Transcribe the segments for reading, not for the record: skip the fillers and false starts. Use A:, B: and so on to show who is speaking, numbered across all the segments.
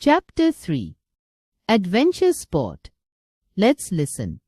A: Chapter 3. Adventure Sport. Let's listen.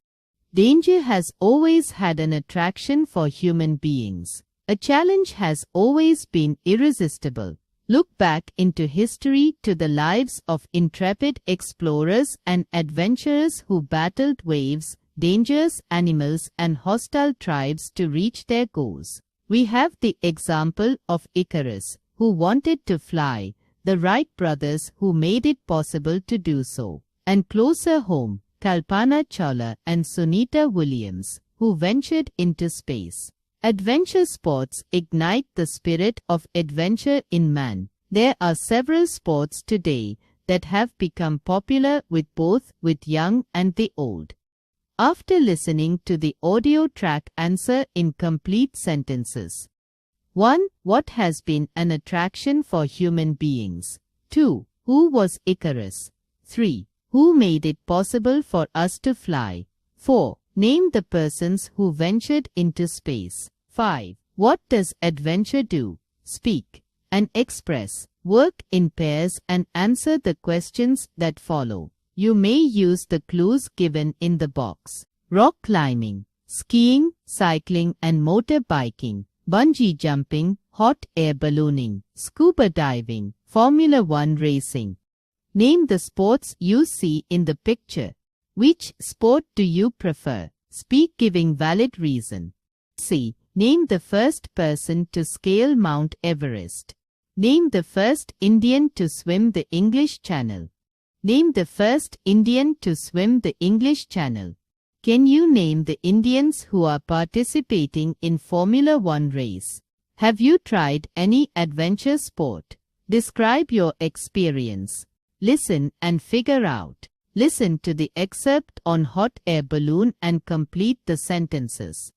A: Danger has always had an attraction for human beings. A challenge has always been irresistible. Look back into history to the lives of intrepid explorers and adventurers who battled waves, dangerous animals, and hostile tribes to reach their goals. We have the example of Icarus, who wanted to fly, the Wright brothers who made it possible to do so, and closer home, Kalpana Chawla and Sunita Williams, who ventured into space. Adventure sports ignite the spirit of adventure in man. There are several sports today that have become popular with both young and the old. After listening to the audio track, answer in complete sentences. 1. What has been an attraction for human beings? 2. Who was Icarus? 3. Who made it possible for us to fly? 4. Name the persons who ventured into space. 5. What does adventure do? Speak and express. Work in pairs and answer the questions that follow. You may use the clues given in the box. Rock climbing, skiing, cycling and motorbiking, bungee jumping, hot air ballooning, scuba diving, Formula 1 racing. Name the sports you see in the picture. Which sport do you prefer? Speak giving valid reason. C. Name the first person to scale Mount Everest. Name the first Indian to swim the English Channel. Name the first Indian to swim the English Channel. Can you name the Indians who are participating in Formula 1 race? Have you tried any adventure sport? Describe your experience. Listen and figure out. Listen to the excerpt on hot air balloon and complete the sentences.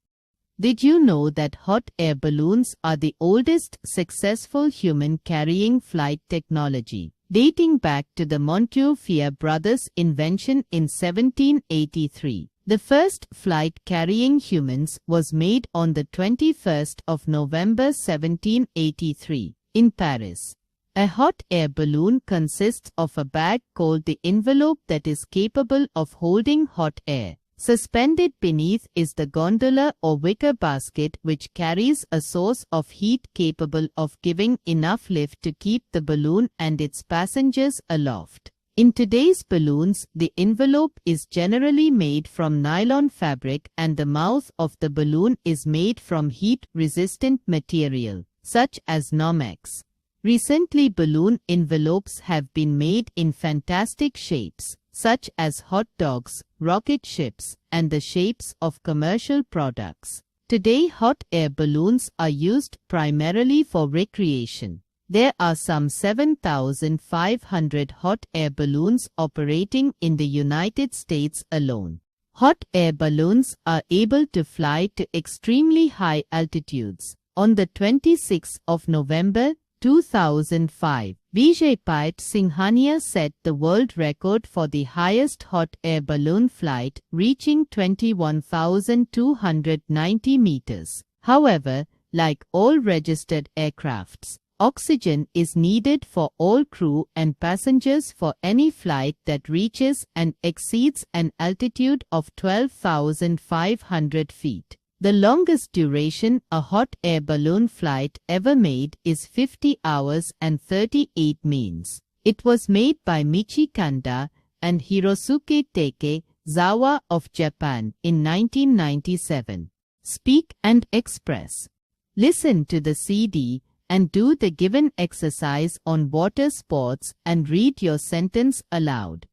A: Did you know that hot air balloons are the oldest successful human-carrying flight technology, dating back to the Montgolfier brothers' invention in 1783? The first flight carrying humans was made on the 21st of November 1783 in Paris. A hot air balloon consists of a bag called the envelope that is capable of holding hot air. Suspended beneath is the gondola or wicker basket which carries a source of heat capable of giving enough lift to keep the balloon and its passengers aloft. In today's balloons, the envelope is generally made from nylon fabric and the mouth of the balloon is made from heat-resistant material, such as Nomex. Recently, balloon envelopes have been made in fantastic shapes, such as hot dogs, rocket ships, and the shapes of commercial products. Today, hot air balloons are used primarily for recreation. There are some 7,500 hot air balloons operating in the United States alone. Hot air balloons are able to fly to extremely high altitudes. On the 26th of November 2005, Vijaypayat Singhania set the world record for the highest hot air balloon flight, reaching 21,290 meters. However, like all registered aircrafts, oxygen is needed for all crew and passengers for any flight that reaches and exceeds an altitude of 12,500 feet. The longest duration a hot air balloon flight ever made is 50 hours and 38 minutes. It was made by Michi Kanda and Hirosuke Takezawa of Japan in 1997. Speak and express. Listen to the CD and do the given exercise on water sports and read your sentence aloud.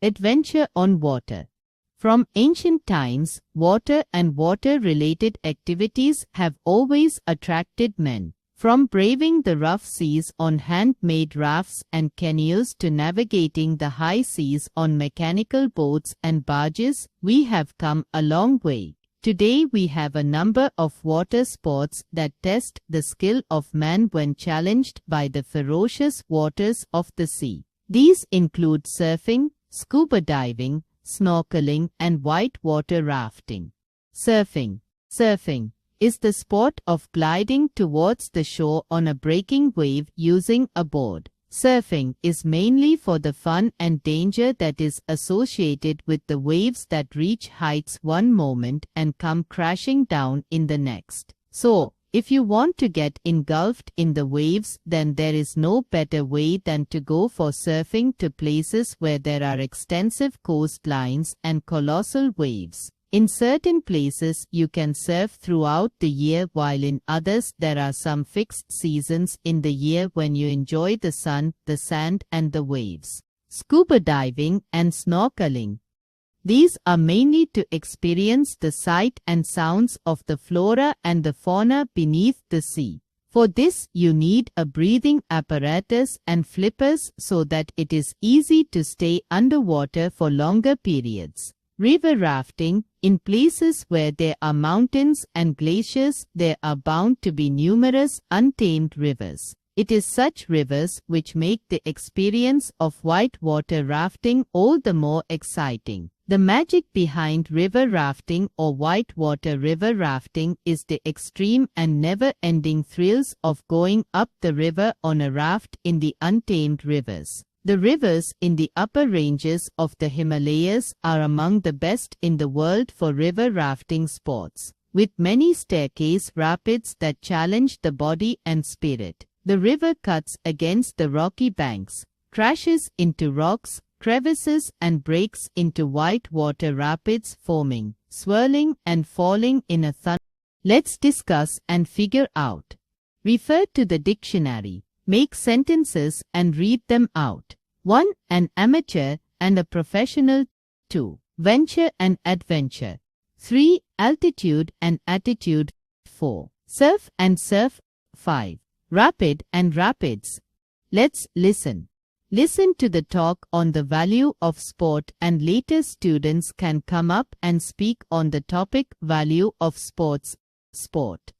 A: Adventure on water. From ancient times, water and water-related activities have always attracted men. From braving the rough seas on hand-made rafts and canoes to navigating the high seas on mechanical boats and barges, we have come a long way. Today we have a number of water sports that test the skill of man when challenged by the ferocious waters of the sea. These include surfing, scuba diving, snorkeling, and whitewater rafting. Surfing. Surfing is the sport of gliding towards the shore on a breaking wave using a board. Surfing is mainly for the fun and danger that is associated with the waves that reach heights one moment and come crashing down in the next. So, if you want to get engulfed in the waves, then there is no better way than to go for surfing to places where there are extensive coastlines and colossal waves. In certain places you can surf throughout the year, while in others there are some fixed seasons in the year when you enjoy the sun, the sand and the waves. Scuba diving and snorkeling. These are mainly to experience the sight and sounds of the flora and the fauna beneath the sea. For this you need a breathing apparatus and flippers so that it is easy to stay underwater for longer periods. River rafting. In places where there are mountains and glaciers, there are bound to be numerous untamed rivers. It is such rivers which make the experience of whitewater rafting all the more exciting. The magic behind river rafting or whitewater river rafting is the extreme and never-ending thrills of going up the river on a raft in the untamed rivers. The rivers in the upper ranges of the Himalayas are among the best in the world for river rafting sports, with many staircase rapids that challenge the body and spirit. The river cuts against the rocky banks, crashes into rocks, crevices and breaks into whitewater rapids, foaming, swirling and falling in a thunder. Let's discuss and figure out. Refer to the dictionary. Make sentences and read them out. 1. An amateur and a professional. 2. Venture and adventure. 3. Altitude and attitude. 4. Surf and surf. 5. Rapid and rapids. Let's listen. Listen to the talk on the value of sport, and later students can come up and speak on the topic value of sports. Sport.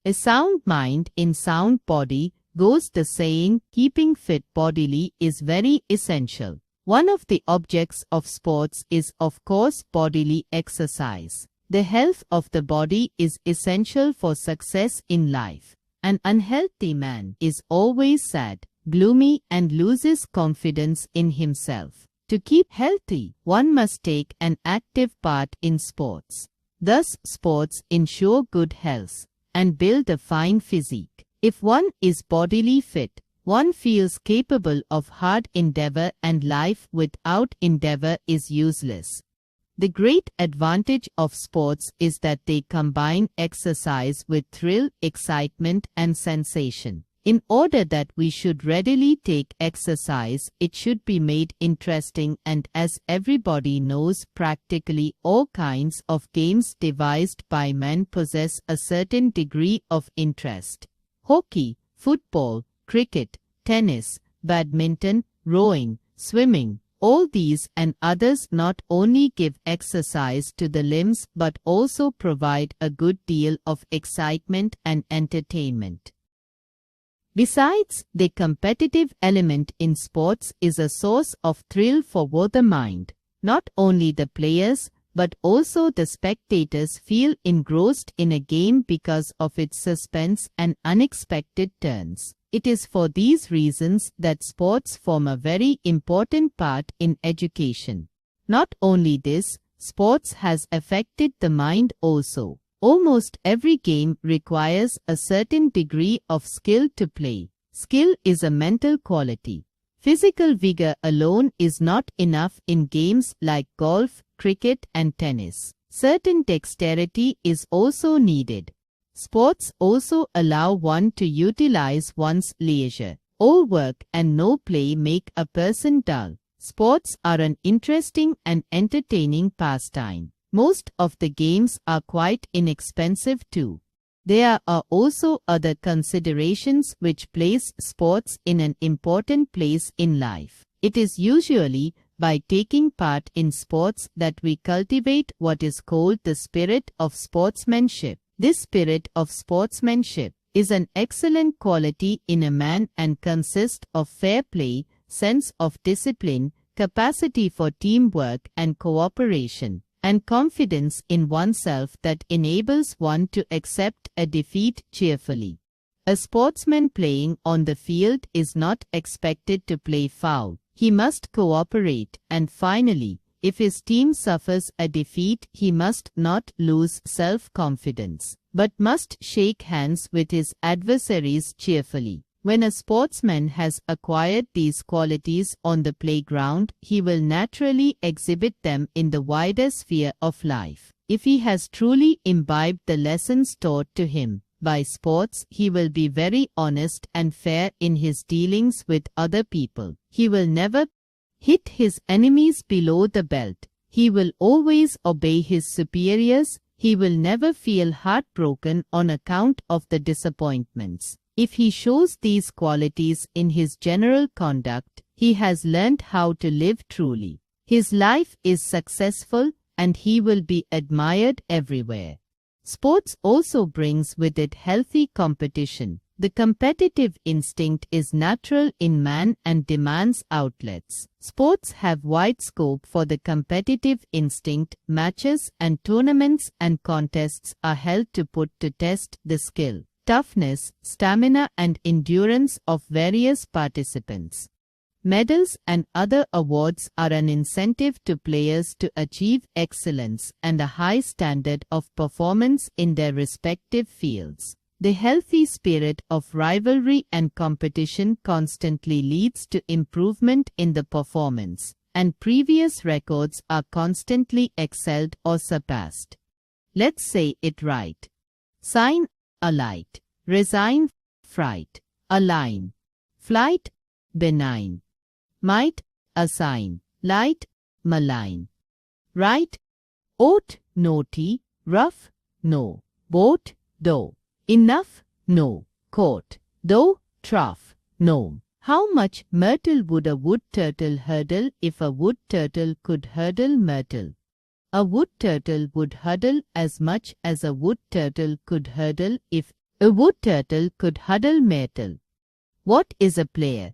A: A sound mind in sound body, goes the saying. Keeping fit bodily is very essential. One of the objects of sports is of course bodily exercise. The health of the body is essential for success in life. An unhealthy man is always sad, gloomy and loses confidence in himself. To keep healthy, one must take an active part in sports. Thus, sports ensure good health and build a fine physique. If one is bodily fit, one feels capable of hard endeavor, and life without endeavor is useless. The great advantage of sports is that they combine exercise with thrill, excitement and sensation. In order that we should readily take exercise, it should be made interesting, and as everybody knows, practically all kinds of games devised by men possess a certain degree of interest. Hockey, football, cricket, tennis, badminton, rowing, swimming, all these and others not only give exercise to the limbs but also provide a good deal of excitement and entertainment. Besides, the competitive element in sports is a source of thrill for the mind. Not only the players, but also the spectators feel engrossed in a game because of its suspense and unexpected turns. It is for these reasons that sports form a very important part in education. Not only this, sports has affected the mind also. Almost every game requires a certain degree of skill to play. Skill is a mental quality. Physical vigor alone is not enough in games like golf, cricket and tennis. Certain dexterity is also needed. Sports also allow one to utilize one's leisure. All work and no play make a person dull. Sports are an interesting and entertaining pastime. Most of the games are quite inexpensive too. There are also other considerations which place sports in an important place in life. It is usually by taking part in sports that we cultivate what is called the spirit of sportsmanship. This spirit of sportsmanship is an excellent quality in a man and consists of fair play, sense of discipline, capacity for teamwork and cooperation, and confidence in oneself that enables one to accept a defeat cheerfully. A sportsman playing on the field is not expected to play foul. He must cooperate, and finally, if his team suffers a defeat, he must not lose self-confidence, but must shake hands with his adversaries cheerfully. When a sportsman has acquired these qualities on the playground, he will naturally exhibit them in the wider sphere of life. If he has truly imbibed the lessons taught to him by sports, he will be very honest and fair in his dealings with other people. He will never hit his enemies below the belt. He will always obey his superiors. He will never feel heartbroken on account of the disappointments. If he shows these qualities in his general conduct, he has learned how to live truly. His life is successful and he will be admired everywhere. Sports also brings with it healthy competition. The competitive instinct is natural in man and demands outlets. Sports have wide scope for the competitive instinct. Matches and tournaments and contests are held to put to test the skill, toughness, stamina and endurance of various participants. Medals and other awards are an incentive to players to achieve excellence and a high standard of performance in their respective fields. The healthy spirit of rivalry and competition constantly leads to improvement in the performance, and previous records are constantly excelled or surpassed. Let's say it right. Sign, alight. Resign, fright. Align. Flight, benign. Might, assign. Light, malign. Right, oat, naughty. Rough, no. Boat, though. Enough, no. Court, though. Trough, no. How much myrtle would a wood turtle hurdle if a wood turtle could hurdle myrtle? A wood turtle would hurdle as much as a wood turtle could hurdle if a wood turtle could hurdle myrtle. What is a player?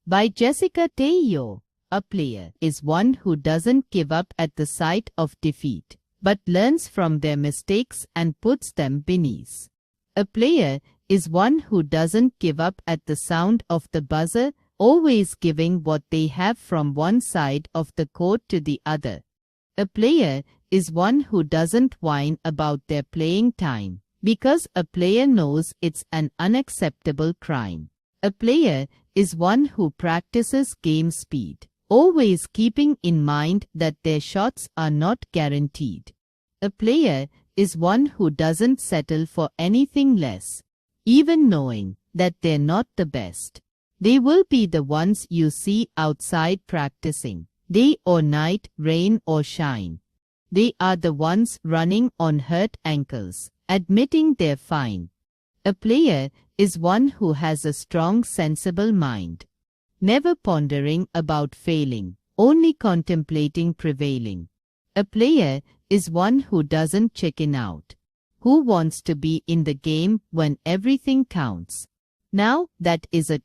A: By Jessica Tejo. A player is one who doesn't give up at the sight of defeat, but learns from their mistakes and puts them beneath. A player is one who doesn't give up at the sound of the buzzer, always giving what they have from one side of the court to the other. A player is one who doesn't whine about their playing time, because a player knows it's an unacceptable crime. A player is one who practices game speed, always keeping in mind that their shots are not guaranteed. A player is one who doesn't settle for anything less, even knowing that they're not the best. They will be the ones you see outside practicing, day or night, rain or shine. They are the ones running on hurt ankles, admitting they're fine. A player is one who has a strong, sensible mind, never pondering about failing, only contemplating prevailing. A player is one who doesn't chicken out, who wants to be in the game when everything counts. Now, that is a